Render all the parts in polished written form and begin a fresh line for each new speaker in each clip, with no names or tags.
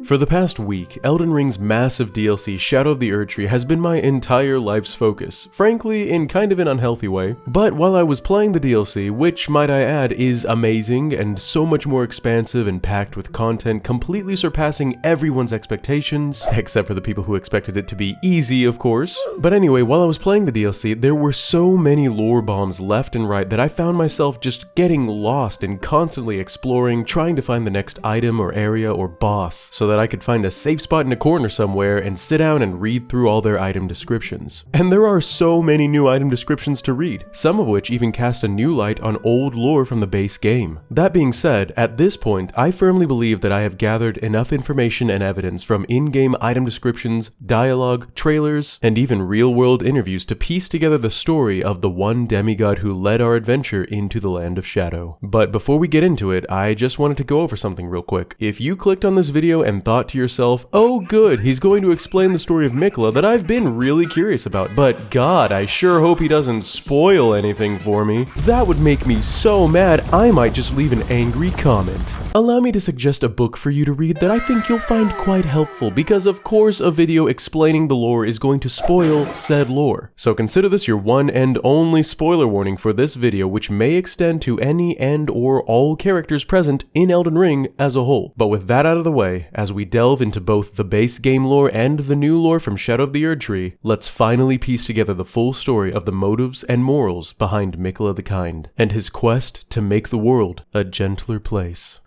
For the past week, Elden Ring's massive DLC Shadow of the Erdtree has been my entire life's focus, frankly in kind of an unhealthy way. But while I was playing the DLC, which might I add is amazing and so much more expansive and packed with content completely surpassing everyone's expectations, except for the people who expected it to be easy of course. But anyway, while I was playing the DLC, there were so many lore bombs left and right that I found myself just getting lost and constantly exploring, trying to find the next item or area or boss, so that I could find a safe spot in a corner somewhere and sit down and read through all their item descriptions. And there are so many new item descriptions to read, some of which even cast a new light on old lore from the base game. That being said, at this point, I firmly believe that I have gathered enough information and evidence from in-game item descriptions, dialogue, trailers, and even real-world interviews to piece together the story of the one demigod who led our adventure into the Land of Shadow. But before we get into it, I just wanted to go over something real quick. If you clicked on this video and thought to yourself, oh good, he's going to explain the story of Miquella that I've been really curious about, but god, I sure hope he doesn't spoil anything for me, that would make me so mad I might just leave an angry comment. Allow me to suggest a book for you to read that I think you'll find quite helpful, because of course a video explaining the lore is going to spoil said lore. So consider this your one and only spoiler warning for this video, which may extend to any and or all characters present in Elden Ring as a whole. But with that out of the way, as we delve into both the base game lore and the new lore from Shadow of the Erdtree, let's finally piece together the full story of the motives and morals behind Miquella the Kind, and his quest to make the world a gentler place.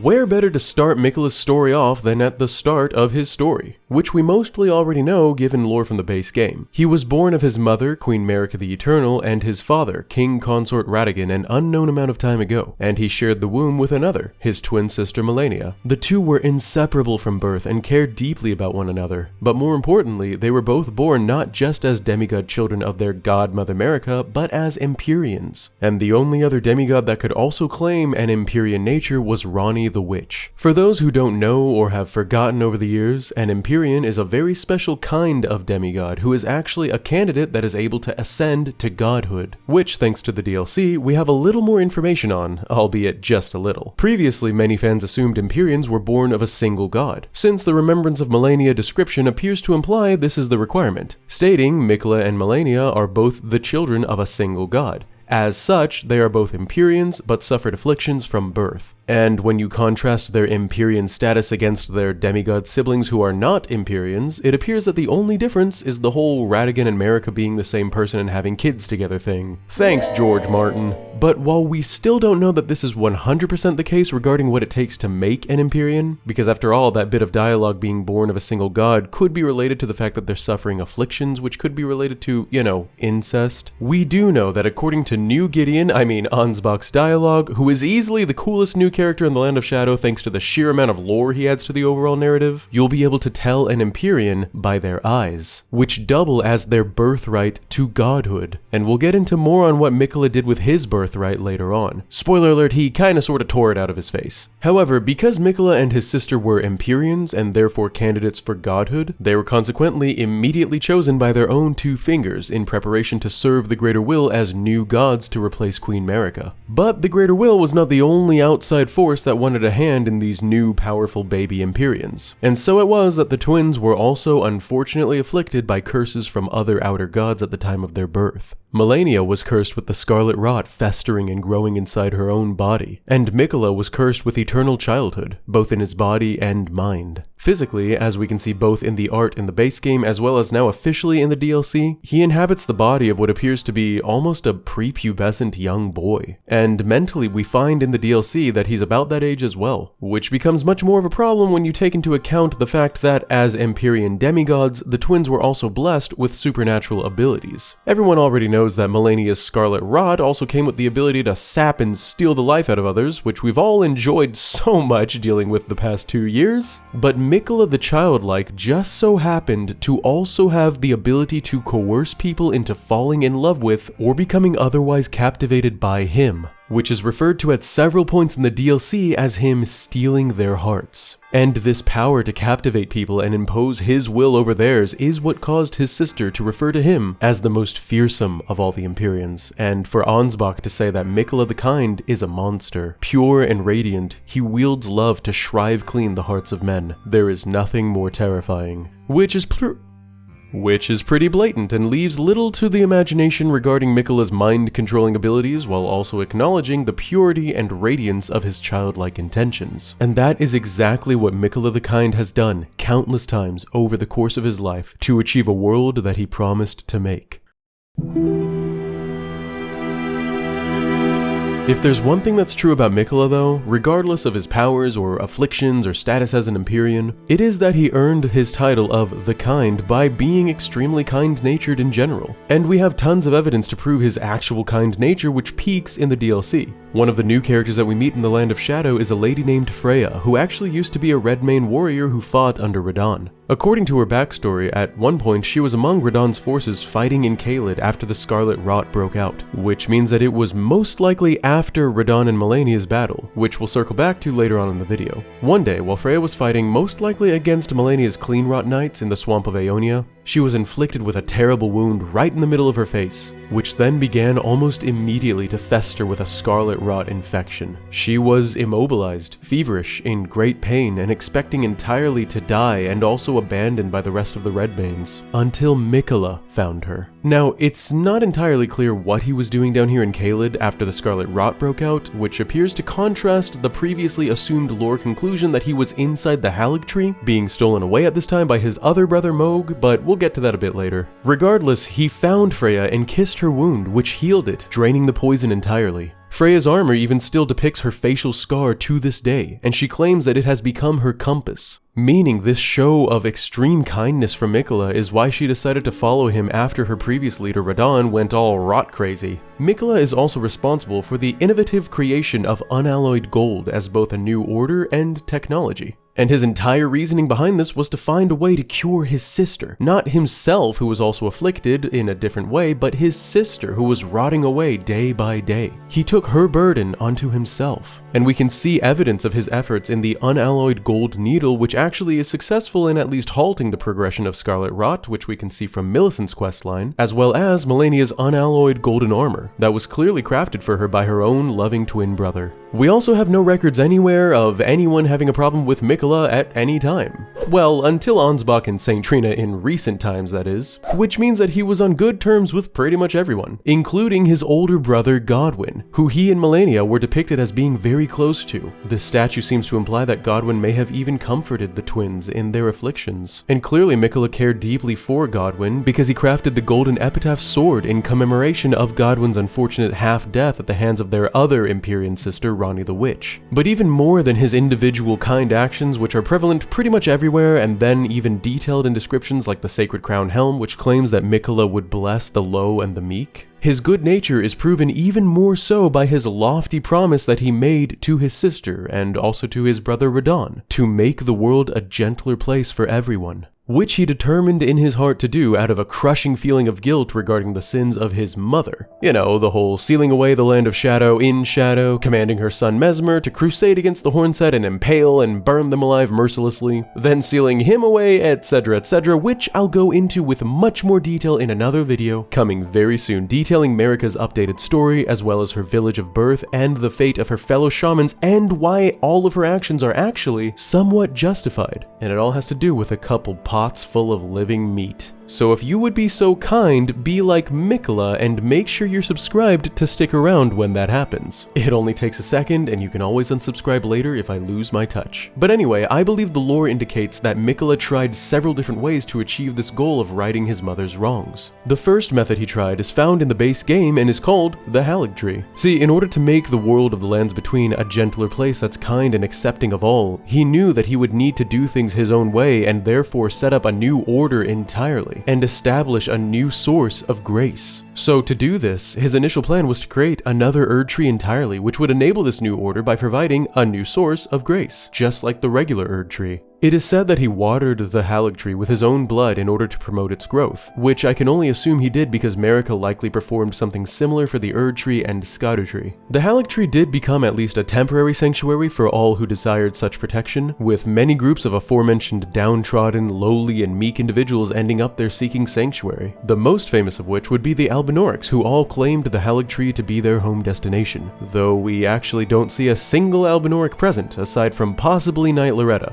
Where better to start Miquella's story off than at the start of his story, which we mostly already know given lore from the base game. He was born of his mother, Queen Marika the Eternal, and his father, King Consort Radagon, an unknown amount of time ago, and he shared the womb with another, his twin sister Malenia. The two were inseparable from birth and cared deeply about one another, but more importantly, they were both born not just as demigod children of their godmother Marika, but as Empyreans. And the only other demigod that could also claim an Empyrean nature was Ranni the Witch. For those who don't know or have forgotten over the years, an Empyrean is a very special kind of demigod who is actually a candidate that is able to ascend to godhood, which thanks to the DLC we have a little more information on, albeit just a little. Previously, many fans assumed Empyreans were born of a single god, since the Remembrance of Malenia description appears to imply this is the requirement, stating Miquella and Malenia are both the children of a single god. As such, they are both Empyreans, but suffered afflictions from birth. And when you contrast their Empyrean status against their demigod siblings who are not Empyreans, it appears that the only difference is the whole Radagon and Marika being the same person and having kids together thing. Thanks, George Martin. But while we still don't know that this is 100% the case regarding what it takes to make an Empyrean, because after all, that bit of dialogue being born of a single god could be related to the fact that they're suffering afflictions, which could be related to, you know, incest, we do know that according to New Gideon, Ansbach's dialogue, who is easily the coolest new character in the Land of Shadow thanks to the sheer amount of lore he adds to the overall narrative, you'll be able to tell an Empyrean by their eyes, which double as their birthright to godhood. And we'll get into more on what Miquella did with his birthright later on. Spoiler alert, he kinda sorta tore it out of his face. However, because Miquella and his sister were Empyreans and therefore candidates for godhood, they were consequently immediately chosen by their own two fingers in preparation to serve the Greater Will as new gods to replace Queen Marika. But the Greater Will was not the only outside force that wanted a hand in these new powerful baby Empyreans. And so it was that the twins were also unfortunately afflicted by curses from other outer gods at the time of their birth. Malenia was cursed with the scarlet rot festering and growing inside her own body, and Miquella was cursed with eternal childhood, both in his body and mind. Physically, as we can see both in the art in the base game as well as now officially in the DLC, he inhabits the body of what appears to be almost a prepubescent young boy. And mentally we find in the DLC that he's about that age as well, which becomes much more of a problem when you take into account the fact that as Empyrean demigods, the twins were also blessed with supernatural abilities. Everyone already knows that Malenia's scarlet rot also came with the ability to sap and steal the life out of others, which we've all enjoyed so much dealing with the past 2 years. But Miquella the Childlike just so happened to also have the ability to coerce people into falling in love with or becoming otherwise captivated by him. which is referred to at several points in the DLC as him stealing their hearts. And this power to captivate people and impose his will over theirs is what caused his sister to refer to him as the most fearsome of all the Empyreans, and for Ansbach to say that Miquella the Kind is a monster. Pure and radiant, he wields love to shrive clean the hearts of men. There is nothing more terrifying. Which is pretty blatant and leaves little to the imagination regarding Miquella's mind-controlling abilities, while also acknowledging the purity and radiance of his childlike intentions. And that is exactly what Miquella the Kind has done countless times over the course of his life to achieve a world that he promised to make. If there's one thing that's true about Miquella though, regardless of his powers or afflictions or status as an Empyrean, it is that he earned his title of the Kind by being extremely kind-natured in general. And we have tons of evidence to prove his actual kind nature, which peaks in the DLC. One of the new characters that we meet in the Land of Shadow is a lady named Freya, who actually used to be a Redmane warrior who fought under Radahn. According to her backstory, at one point she was among Radahn's forces fighting in Caelid after the Scarlet Rot broke out, which means that it was most likely after Radahn and Malenia's battle, which we'll circle back to later on in the video. One day, while Freya was fighting most likely against Malenia's Clean Rot Knights in the Swamp of Aeonia, she was inflicted with a terrible wound right in the middle of her face, which then began almost immediately to fester with a Scarlet Rot infection. She was immobilized, feverish, in great pain, and expecting entirely to die, and also abandoned by the rest of the Redmanes, until Miquella found her. Now, it's not entirely clear what he was doing down here in Caelid after the Scarlet Rot broke out, which appears to contrast the previously assumed lore conclusion that he was inside the Erdtree, being stolen away at this time by his other brother Mohg, but we'll get to that a bit later. Regardless, he found Freya and kissed her wound, which healed it, draining the poison entirely. Freya's armor even still depicts her facial scar to this day, and she claims that it has become her compass. Meaning this show of extreme kindness from Miquella is why she decided to follow him after her previous leader Radahn went all rot crazy. Miquella is also responsible for the innovative creation of unalloyed gold as both a new order and technology. And his entire reasoning behind this was to find a way to cure his sister. Not himself, who was also afflicted in a different way, but his sister, who was rotting away day by day. He took her burden onto himself. And we can see evidence of his efforts in the unalloyed gold needle, which actually is successful in at least halting the progression of Scarlet Rot, which we can see from Millicent's questline, as well as Malenia's unalloyed golden armor, that was clearly crafted for her by her own loving twin brother. We also have no records anywhere of anyone having a problem with Miquella at any time. Well, until Ansbach and St. Trina in recent times, that is. Which means that he was on good terms with pretty much everyone, including his older brother Godwyn, who he and Malenia were depicted as being very close to. This statue seems to imply that Godwyn may have even comforted the twins in their afflictions. And clearly Miquella cared deeply for Godwyn because he crafted the golden epitaph sword in commemoration of Godwyn's unfortunate half-death at the hands of their other Empyrean sister, Ranni the Witch. But even more than his individual kind actions, which are prevalent pretty much everywhere and then even detailed in descriptions like the Sacred Crown Helm, which claims that Miquella would bless the low and the meek, his good nature is proven even more so by his lofty promise that he made to his sister and also to his brother Radahn to make the world a gentler place for everyone, which he determined in his heart to do out of a crushing feeling of guilt regarding the sins of his mother. You know, the whole sealing away the Land of Shadow in shadow, commanding her son Mesmer to crusade against the Hornset and impale and burn them alive mercilessly, then sealing him away, etc., which I'll go into with much more detail in another video coming very soon, detailing Marika's updated story, as well as her village of birth and the fate of her fellow shamans, and why all of her actions are actually somewhat justified. And it all has to do with a couple pots full of living meat. So if you would be so kind, be like Miquella and make sure you're subscribed to stick around when that happens. It only takes a second and you can always unsubscribe later if I lose my touch. But anyway, I believe the lore indicates that Miquella tried several different ways to achieve this goal of righting his mother's wrongs. The first method he tried is found in the base game and is called the Erdtree. See, in order to make the world of the Lands Between a gentler place that's kind and accepting of all, he knew that he would need to do things his own way and therefore set up a new order entirely and establish a new source of grace. So to do this, his initial plan was to create another Erdtree entirely, which would enable this new order by providing a new source of grace, just like the regular Erdtree. It is said that he watered the Haligtree with his own blood in order to promote its growth, which I can only assume he did because Marika likely performed something similar for the Erdtree and Scadutree. The Haligtree did become at least a temporary sanctuary for all who desired such protection, with many groups of aforementioned downtrodden, lowly, and meek individuals ending up there seeking sanctuary, the most famous of which would be the Albinorics, who all claimed the Haligtree to be their home destination, though we actually don't see a single Albinoric present, aside from possibly Knight Loretta.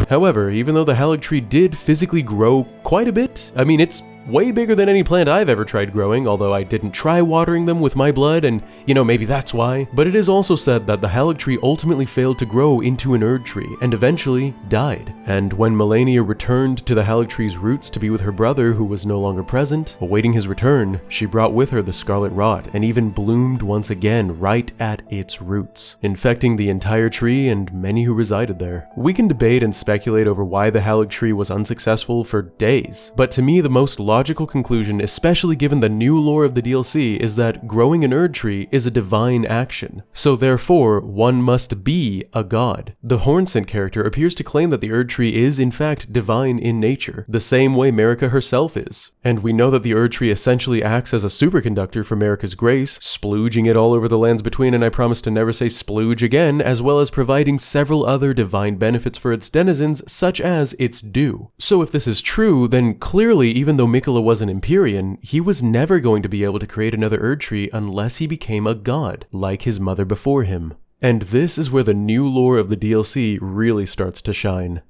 However, even though the Haligtree did physically grow quite a bit, I mean, it's way bigger than any plant I've ever tried growing, although I didn't try watering them with my blood, and maybe that's why. But it is also said that the Haligtree ultimately failed to grow into an Erdtree, and eventually died. And when Melania returned to the Haligtree's roots to be with her brother, who was no longer present, awaiting his return, she brought with her the Scarlet Rot, and even bloomed once again right at its roots, infecting the entire tree and many who resided there. We can debate and speculate over why the Haligtree was unsuccessful for days, but to me the most logical conclusion, especially given the new lore of the DLC, is that growing an Erdtree is a divine action. So therefore, one must be a god. The Hornsent character appears to claim that the Erdtree is in fact divine in nature, the same way Marika herself is. And we know that the Erdtree essentially acts as a superconductor for Marika's grace, splooging it all over the lands between, and I promise to never say splooge again, as well as providing several other divine benefits for its denizens, such as its due. So if this is true, then clearly, even though Miquella was an Empyrean, he was never going to be able to create another Erdtree unless he became a god, like his mother before him. And this is where the new lore of the DLC really starts to shine.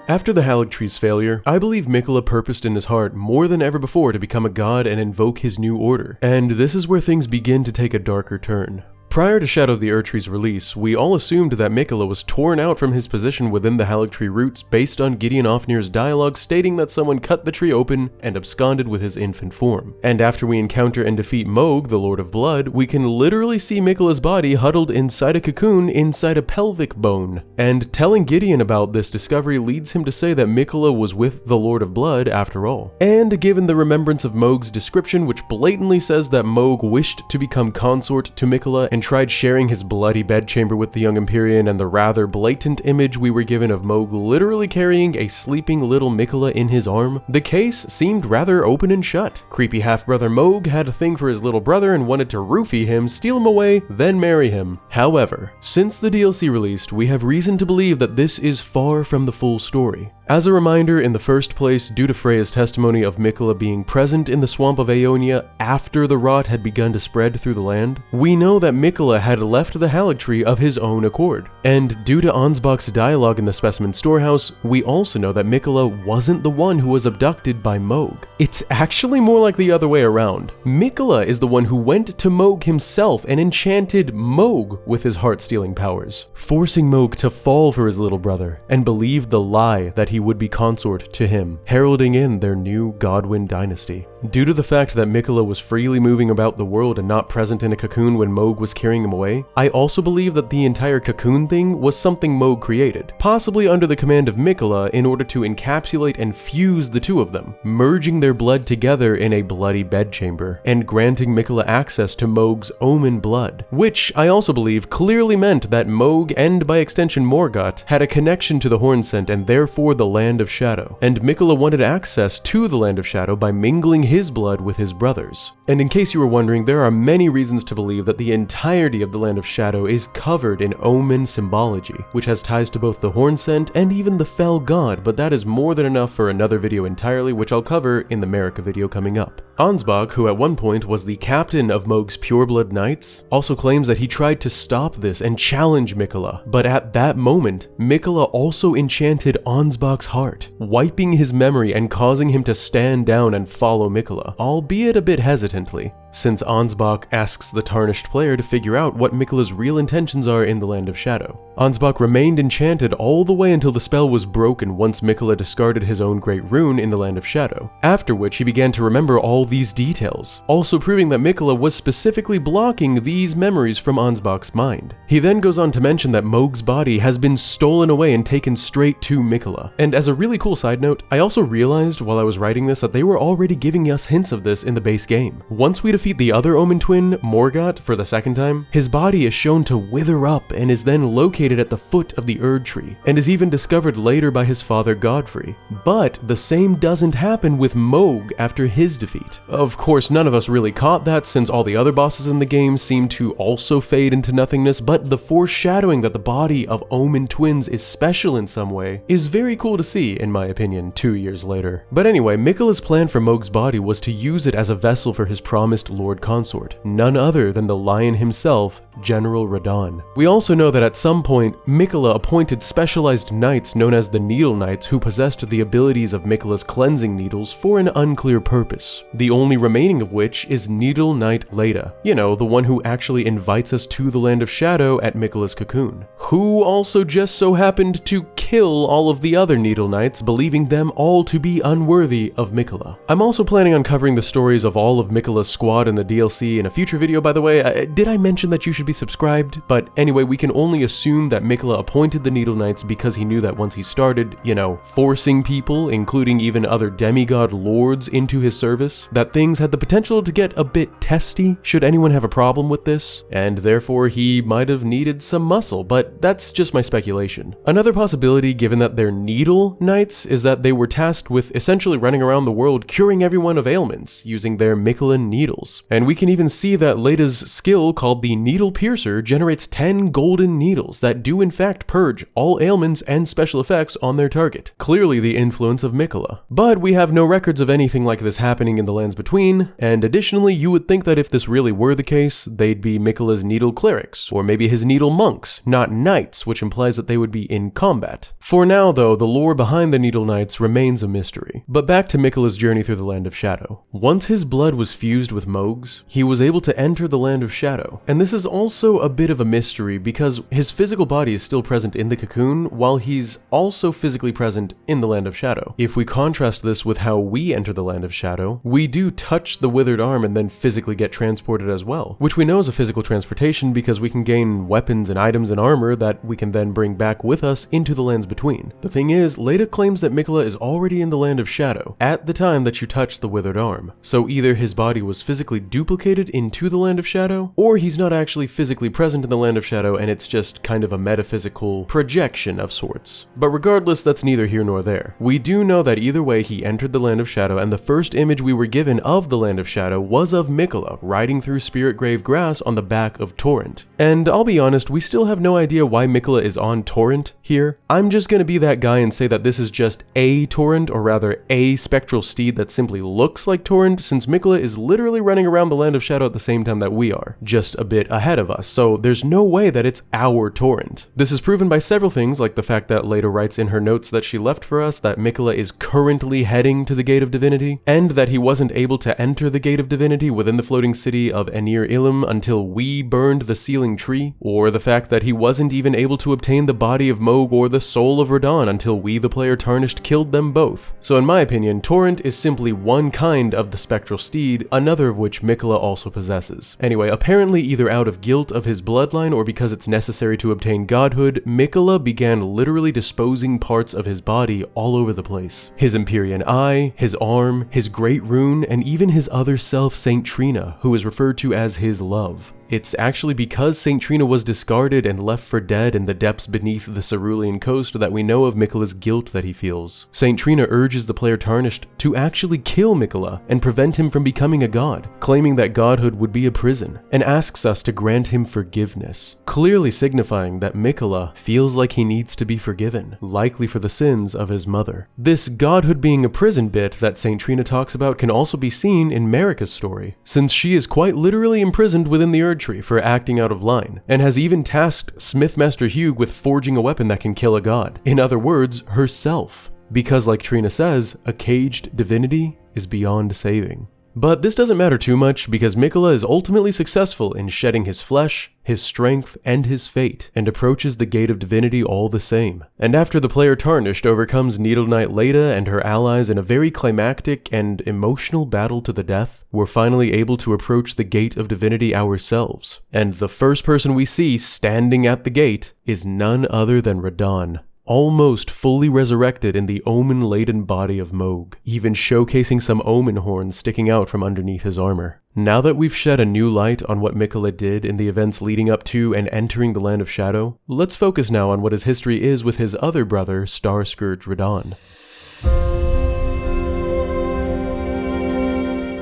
After the Haligtree's failure, I believe Miquella purposed in his heart more than ever before to become a god and invoke his new order. And this is where things begin to take a darker turn. Prior to Shadow of the Erdtree's release, we all assumed that Miquella was torn out from his position within the Haligtree roots based on Gideon Ofnir's dialogue stating that someone cut the tree open and absconded with his infant form. And after we encounter and defeat Mohg, the Lord of Blood, we can literally see Miquella's body huddled inside a cocoon inside a pelvic bone. And telling Gideon about this discovery leads him to say that Miquella was with the Lord of Blood after all. And given the remembrance of Mohg's description, which blatantly says that Mohg wished to become consort to Miquella and tried sharing his bloody bedchamber with the young Empyrean, and the rather blatant image we were given of Mohg literally carrying a sleeping little Miquella in his arm, the case seemed rather open and shut. Creepy half-brother Mohg had a thing for his little brother and wanted to roofie him, steal him away, then marry him. However, since the DLC released, we have reason to believe that this is far from the full story. As a reminder, in the first place, due to Freya's testimony of Miquella being present in the swamp of Aeonia after the rot had begun to spread through the land, we know that Miquella had left the Haligtree of his own accord. And due to Ansbach's dialogue in the specimen storehouse, we also know that Miquella wasn't the one who was abducted by Mohg. It's actually more like the other way around. Miquella is the one who went to Mohg himself and enchanted Mohg with his heart-stealing powers, forcing Mohg to fall for his little brother and believe the lie that he would be consort to him, heralding in their new Godwyn dynasty. Due to the fact that Miquella was freely moving about the world and not present in a cocoon when Mohg was carrying him away, I also believe that the entire cocoon thing was something Mohg created, possibly under the command of Miquella in order to encapsulate and fuse the two of them, merging their blood together in a bloody bedchamber, and granting Miquella access to Mohg's omen blood, which I also believe clearly meant that Mohg, and by extension Morgott, had a connection to the Hornsent and therefore the Land of Shadow, and Miquella wanted access to the Land of Shadow by mingling his blood with his brother's. And in case you were wondering, there are many reasons to believe that the entirety of the Land of Shadow is covered in omen symbology, which has ties to both the Hornsent and even the Fell God, but that is more than enough for another video entirely, which I'll cover in the Marika video coming up. Ansbach, who at one point was the captain of Mohg's Pureblood Knights, also claims that he tried to stop this and challenge Miquella, but at that moment, Miquella also enchanted Ansbach's heart, wiping his memory and causing him to stand down and follow Miquella, albeit a bit hesitantly. since Ansbach asks the tarnished player to figure out what Miquella's real intentions are in the Land of Shadow. Ansbach remained enchanted all the way until the spell was broken once Miquella discarded his own great rune in the Land of Shadow, after which he began to remember all these details, also proving that Miquella was specifically blocking these memories from Ansbach's mind. He then goes on to mention that Mohg's body has been stolen away and taken straight to Miquella. And as a really cool side note, I also realized while I was writing this that they were already giving us hints of this in the base game. Once we defeat the other Omen twin, Morgott, for the second time, his body is shown to wither up and is then located at the foot of the Erdtree, and is even discovered later by his father Godfrey. But the same doesn't happen with Mohg after his defeat. Of course, none of us really caught that since all the other bosses in the game seem to also fade into nothingness, but the foreshadowing that the body of Omen twins is special in some way is very cool to see, in my opinion, 2 years later. But anyway, Miquella's plan for Mohg's body was to use it as a vessel for his promised Lord Consort, none other than the Lion himself, General Radahn. We also know that at some point, Miquella appointed specialized knights known as the Needle Knights who possessed the abilities of Miquella's cleansing needles for an unclear purpose, the only remaining of which is Needle Knight Leda, you know, the one who actually invites us to the Land of Shadow at Miquella's cocoon, who also just so happened to kill all of the other Needle Knights, believing them all to be unworthy of Miquella. I'm also planning on covering the stories of all of Miquella's squad in the DLC in a future video, by the way. Did I mention that you should be subscribed? But anyway, we can only assume that Miquella appointed the Needle Knights because he knew that once he started, you know, forcing people, including even other demigod lords, into his service, that things had the potential to get a bit testy should anyone have a problem with this, and therefore he might have needed some muscle, but that's just my speculation. Another possibility, given that they're Needle Knights, is that they were tasked with essentially running around the world curing everyone of ailments using their Miquellan needles. And we can even see that Leda's skill, called the Needle Piercer, generates 10 golden needles that do in fact purge all ailments and special effects on their target. Clearly the influence of Miquella. But we have no records of anything like this happening in the Lands Between, and additionally you would think that if this really were the case, they'd be Miquella's Needle Clerics, or maybe his Needle Monks, not Knights, which implies that they would be in combat. For now though, the lore behind the Needle Knights remains a mystery. But back to Miquella's journey through the Land of Shadow. Once his blood was fused with Mohg's, he was able to enter the Land of Shadow. And this is also a bit of a mystery because his physical body is still present in the cocoon, while he's also physically present in the Land of Shadow. If we contrast this with how we enter the Land of Shadow, we do touch the withered arm and then physically get transported as well, which we know is a physical transportation because we can gain weapons and items and armor that we can then bring back with us into the Lands Between. The thing is, Leda claims that Miquella is already in the Land of Shadow at the time that you touch the withered arm, so either his body was physically duplicated into the Land of Shadow, or he's not actually physically present in the Land of Shadow and it's just kind of a metaphysical projection of sorts. But regardless, that's neither here nor there. We do know that either way he entered the Land of Shadow, and the first image we were given of the Land of Shadow was of Miquella riding through Spirit Grave grass on the back of Torrent. And I'll be honest, we still have no idea why Miquella is on Torrent here. I'm just gonna be that guy and say that this is just a Torrent, or rather a spectral steed that simply looks like Torrent, since Miquella is literally running around the Land of Shadow at the same time that we are, just a bit ahead of us, so there's no way that it's our Torrent. This is proven by several things, like the fact that Leda writes in her notes that she left for us that Miquella is currently heading to the Gate of Divinity, and that he wasn't able to enter the Gate of Divinity within the floating city of Anir Ilum until we burned the sealing tree, or the fact that he wasn't even able to obtain the body of Mohg or the soul of Radahn until we, the player tarnished, killed them both. So in my opinion, Torrent is simply one kind of the spectral steed, another of which Miquella also possesses. Anyway, apparently either out of guilt of his bloodline or because it's necessary to obtain godhood, Miquella began literally disposing parts of his body all over the place. His Empyrean Eye, his arm, his Great Rune, and even his other self, Saint Trina, who is referred to as his love. It's actually because Saint Trina was discarded and left for dead in the depths beneath the Cerulean coast that we know of Miquella's guilt that he feels. Saint Trina urges the player tarnished to actually kill Miquella and prevent him from becoming a god, claiming that godhood would be a prison, and asks us to grant him forgiveness, clearly signifying that Miquella feels like he needs to be forgiven, likely for the sins of his mother. This godhood being a prison bit that Saint Trina talks about can also be seen in Marika's story, since she is quite literally imprisoned within the Erdtree for acting out of line, and has even tasked Smithmaster Hugh with forging a weapon that can kill a god. In other words, herself. Because like Trina says, a caged divinity is beyond saving. But this doesn't matter too much because Miquella is ultimately successful in shedding his flesh, his strength, and his fate, and approaches the Gate of Divinity all the same. And after the player Tarnished overcomes Needle Knight Leda and her allies in a very climactic and emotional battle to the death, we're finally able to approach the Gate of Divinity ourselves. And the first person we see standing at the gate is none other than Radahn, almost fully resurrected in the omen-laden body of Mohg, even showcasing some omen horns sticking out from underneath his armor. Now that we've shed a new light on what Miquella did in the events leading up to and entering the Land of Shadow, let's focus now on what his history is with his other brother, Starscourge Radahn.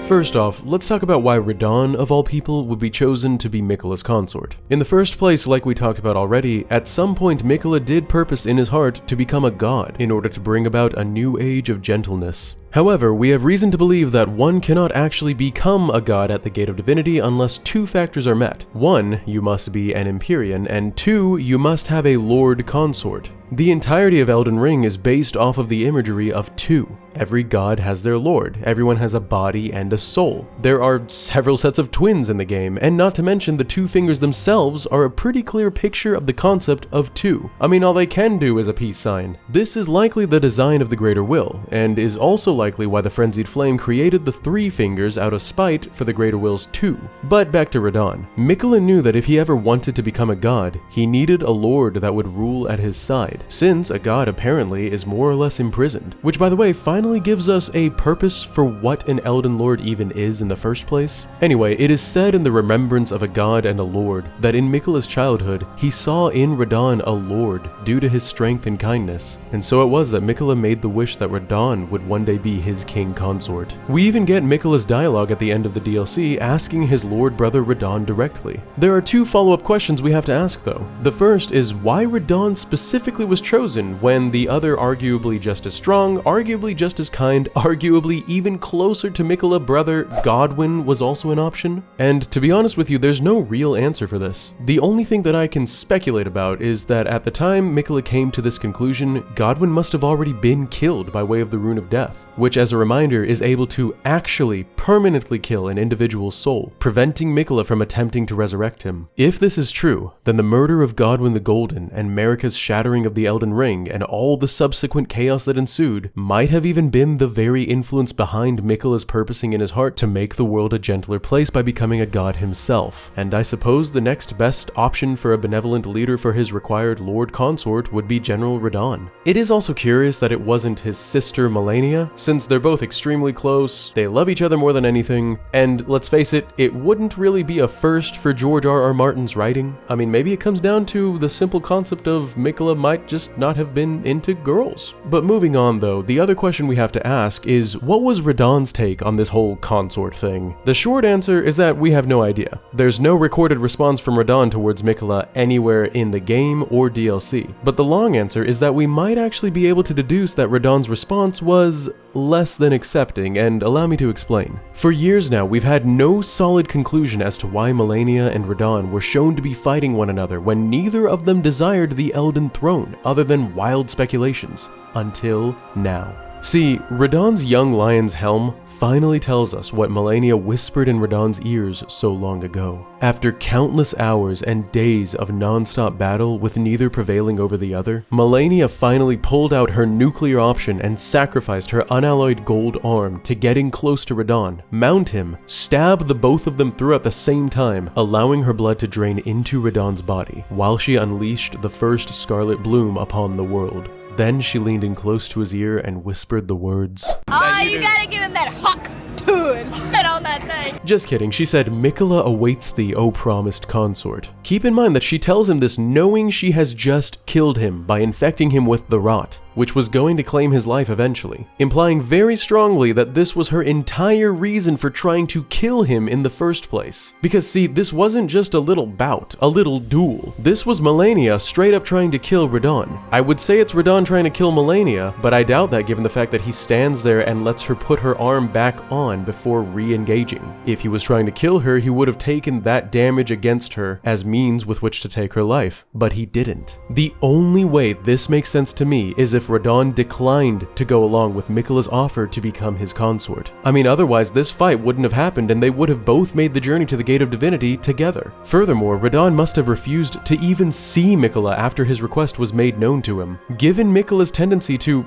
First off, let's talk about why Radahn, of all people, would be chosen to be Miquella's consort. In the first place, like we talked about already, at some point Miquella did purpose in his heart to become a god in order to bring about a new age of gentleness. However, we have reason to believe that one cannot actually become a god at the Gate of Divinity unless two factors are met. One, you must be an Empyrean, and two, you must have a Lord consort. The entirety of Elden Ring is based off of the imagery of two. Every god has their lord, everyone has a body and a soul. There are several sets of twins in the game, and not to mention the two fingers themselves are a pretty clear picture of the concept of two. I mean, all they can do is a peace sign. This is likely the design of the Greater Will, and is also likely why the Frenzied Flame created the three fingers out of spite for the Greater Will's two. But back to Radahn. Miquella knew that if he ever wanted to become a god, he needed a lord that would rule at his side, since a god apparently is more or less imprisoned, which by the way finally gives us a purpose for what an Elden Lord even is in the first place. Anyway, it is said in the Remembrance of a God and a Lord that in Miquella's childhood, he saw in Radahn a lord due to his strength and kindness, and so it was that Miquella made the wish that Radahn would one day be his king consort. We even get Miquella's dialogue at the end of the DLC asking his lord brother Radahn directly. There are two follow-up questions we have to ask though. The first is why Radahn specifically was chosen when the other arguably just as strong, arguably just as kind, arguably even closer to Miquella brother Godwyn was also an option? And to be honest with you, there's no real answer for this. The only thing that I can speculate about is that at the time Miquella came to this conclusion, Godwyn must have already been killed by way of the Rune of Death, which as a reminder is able to actually permanently kill an individual's soul, preventing Miquella from attempting to resurrect him. If this is true, then the murder of Godwyn the Golden and Marika's shattering of the Elden Ring and all the subsequent chaos that ensued might have even been the very influence behind Miquella's purposing in his heart to make the world a gentler place by becoming a god himself. And I suppose the next best option for a benevolent leader for his required lord consort would be General Radahn. It is also curious that it wasn't his sister Malenia, since they're both extremely close, they love each other more than anything, and let's face it, it wouldn't really be a first for George R.R. Martin's writing. I mean, maybe it comes down to the simple concept of Miquella might just not have been into girls. But moving on though, the other question we have to ask is, what was Radahn's take on this whole consort thing? The short answer is that we have no idea. There's no recorded response from Radahn towards Miquella anywhere in the game or DLC. But the long answer is that we might actually be able to deduce that Radahn's response was less than accepting, and allow me to explain. For years now, we've had no solid conclusion as to why Malenia and Radahn were shown to be fighting one another when neither of them desired the Elden Throne, other than wild speculations. Until now. See, Radahn's young lion's helm finally tells us what Malenia whispered in Radahn's ears so long ago. After countless hours and days of non-stop battle with neither prevailing over the other, Malenia finally pulled out her nuclear option and sacrificed her unalloyed gold arm to getting close to Radahn, mount him, stab the both of them through at the same time, allowing her blood to drain into Radahn's body, while she unleashed the first scarlet bloom upon the world. Then she leaned in close to his ear and whispered the words,
"Oh, you gotta give him that huck too and spit on that thing."
Just kidding, she said, "Miquella awaits thee, O promised consort." Keep in mind that she tells him this knowing she has just killed him by infecting him with the rot, which was going to claim his life eventually, implying very strongly that this was her entire reason for trying to kill him in the first place. Because see, this wasn't just a little bout, a little duel. This was Malenia straight up trying to kill Radahn. I would say it's Radahn trying to kill Malenia, but I doubt that given the fact that he stands there and lets her put her arm back on Radahn before re-engaging. If he was trying to kill her, he would have taken that damage against her as means with which to take her life, but he didn't. The only way this makes sense to me is if Radahn declined to go along with Miquella's offer to become his consort. I mean, otherwise this fight wouldn't have happened and they would have both made the journey to the Gate of Divinity together. Furthermore, Radahn must have refused to even see Miquella after his request was made known to him. Given Miquella's tendency to,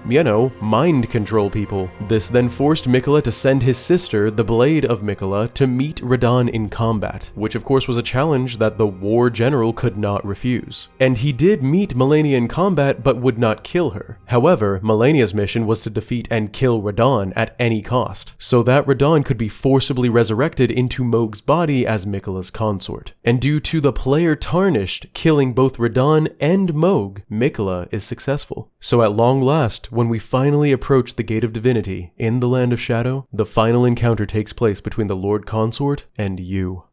mind control people, this then forced Miquella to send his sister, the Blade of Miquella, to meet Radahn in combat, which of course was a challenge that the war general could not refuse. And he did meet Malenia in combat but would not kill her. However, Malenia's mission was to defeat and kill Radahn at any cost, so that Radahn could be forcibly resurrected into Mohg's body as Miquella's consort. And due to the player Tarnished killing both Radahn and Mohg, Miquella is successful. So at long last, when we finally approach the Gate of Divinity in the Land of Shadow, the final encounter takes place between the Lord Consort and you.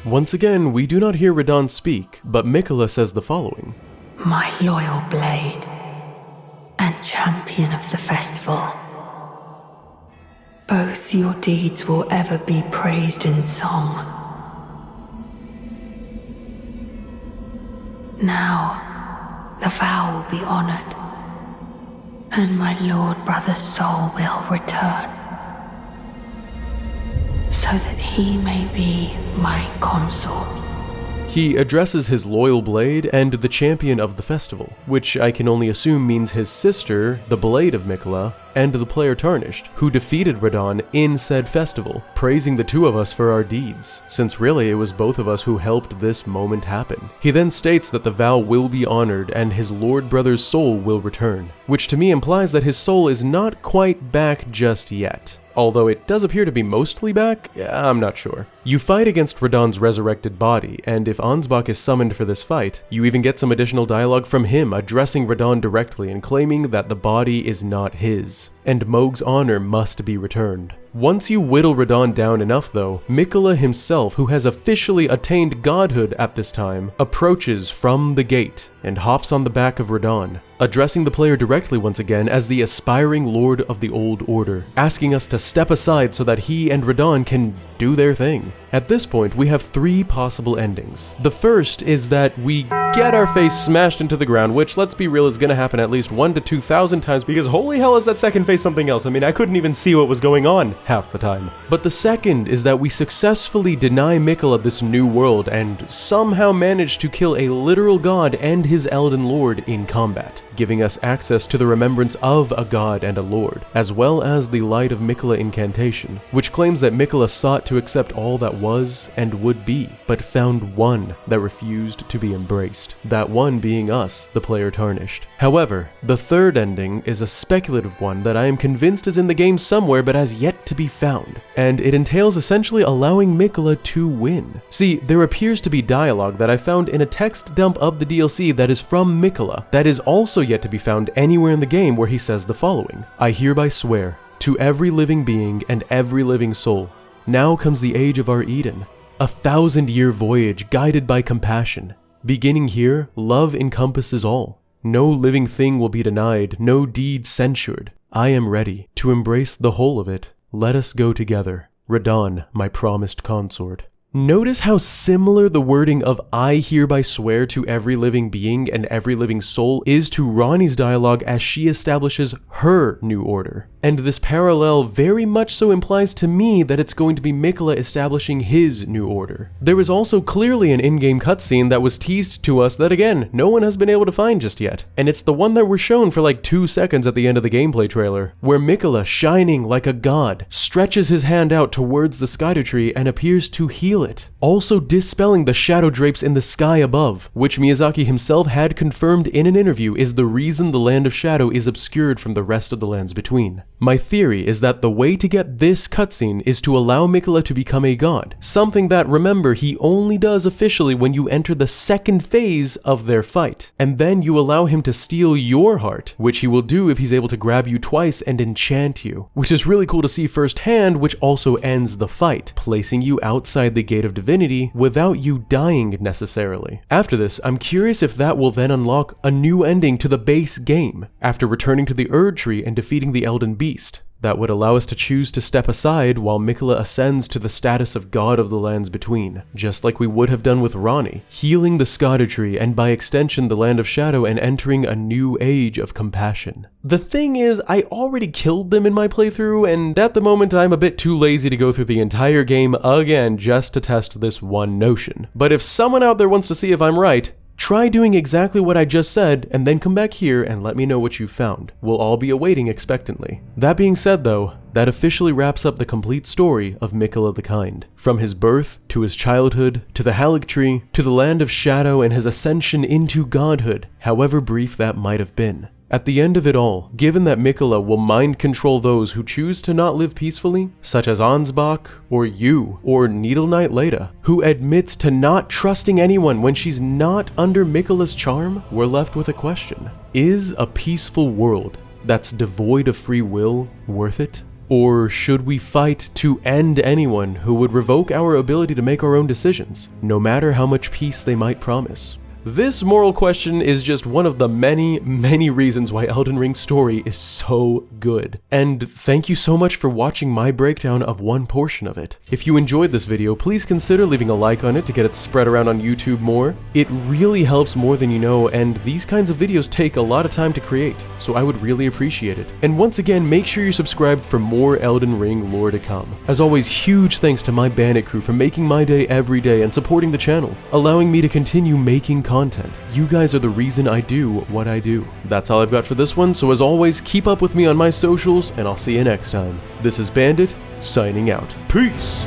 Once again, we do not hear Radahn speak, but Miquella says the following.
My loyal blade and champion of the festival, both your deeds will ever be praised in song. Now, the vow will be honored, and my lord brother's soul will return, so that he may be my consort.
He addresses his loyal blade and the champion of the festival, which I can only assume means his sister, the Blade of Miquella, and the player Tarnished, who defeated Radahn in said festival, praising the two of us for our deeds, since really it was both of us who helped this moment happen. He then states that the vow will be honored and his lord brother's soul will return, which to me implies that his soul is not quite back just yet. Although it does appear to be mostly back, I'm not sure. You fight against Radahn's resurrected body, and if Ansbach is summoned for this fight, you even get some additional dialogue from him addressing Radahn directly and claiming that the body is not his, and Mohg's honor must be returned. Once you whittle Radahn down enough though, Miquella himself, who has officially attained godhood at this time, approaches from the gate and hops on the back of Radahn, addressing the player directly once again as the aspiring Lord of the Old Order, asking us to step aside so that he and Radahn can do their thing. At this point, we have three possible endings. The first is that we get our face smashed into the ground, which, let's be real, is gonna happen at least 1,000 to 2,000 times, because holy hell is that second face something else. I mean, I couldn't even see what was going on half the time. But the second is that we successfully deny Miquella this new world and somehow manage to kill a literal god and his Elden Lord in combat, giving us access to the remembrance of a god and a lord, as well as the Light of Miquella incantation, which claims that Miquella sought to accept all that was and would be, but found one that refused to be embraced, that one being us, the player Tarnished. However, the third ending is a speculative one that I am convinced is in the game somewhere but has yet to be found, and it entails essentially allowing Miquella to win. See, there appears to be dialogue that I found in a text dump of the DLC that is from Miquella, that is also yet to be found anywhere in the game, where he says the following. I hereby swear, to every living being and every living soul, now comes the age of our Eden, a 1,000-year voyage guided by compassion. Beginning here, love encompasses all. No living thing will be denied, no deed censured. I am ready to embrace the whole of it. Let us go together. Radahn, my promised consort. Notice how similar the wording of I hereby swear to every living being and every living soul is to Ranni's dialogue as she establishes her new order. And this parallel very much so implies to me that it's going to be Miquella establishing his new order. There is also clearly an in-game cutscene that was teased to us that, again, no one has been able to find just yet. And it's the one that we're shown for like 2 seconds at the end of the gameplay trailer, where Miquella, shining like a god, stretches his hand out towards the Erdtree and appears to heal it, also dispelling the shadow drapes in the sky above, which Miyazaki himself had confirmed in an interview is the reason the Land of Shadow is obscured from the rest of the lands between. My theory is that the way to get this cutscene is to allow Miquella to become a god, something that, remember, he only does officially when you enter the second phase of their fight, and then you allow him to steal your heart, which he will do if he's able to grab you twice and enchant you, which is really cool to see firsthand, which also ends the fight, placing you outside the Gate of Divinity without you dying necessarily. After this, I'm curious if that will then unlock a new ending to the base game, after returning to the Erdtree and defeating the Elden Beast. That would allow us to choose to step aside while Miquella ascends to the status of God of the Lands Between, just like we would have done with Ranni, healing the Erdtree and by extension the Land of Shadow and entering a new age of compassion. The thing is, I already killed them in my playthrough, and at the moment I'm a bit too lazy to go through the entire game again just to test this one notion. But if someone out there wants to see if I'm right, try doing exactly what I just said, and then come back here and let me know what you found. We'll all be awaiting expectantly. That being said though, that officially wraps up the complete story of Miquella the Kind. From his birth, to his childhood, to the Erdtree, to the Land of Shadow and his ascension into godhood, however brief that might have been. At the end of it all, given that Miquella will mind control those who choose to not live peacefully, such as Ansbach, or you, or Needle Knight Leda, who admits to not trusting anyone when she's not under Miquella's charm, we're left with a question. Is a peaceful world that's devoid of free will worth it? Or should we fight to end anyone who would revoke our ability to make our own decisions, no matter how much peace they might promise? This moral question is just one of the many, many reasons why Elden Ring's story is so good. And thank you so much for watching my breakdown of one portion of it. If you enjoyed this video, please consider leaving a like on it to get it spread around on YouTube more. It really helps more than you know, and these kinds of videos take a lot of time to create, so I would really appreciate it. And once again, make sure you subscribe for more Elden Ring lore to come. As always, huge thanks to my Bandit crew for making my day every day and supporting the channel, allowing me to continue making content. You guys are the reason I do what I do. That's all I've got for this one, so as always, keep up with me on my socials, and I'll see you next time. This is Bandit, signing out. Peace!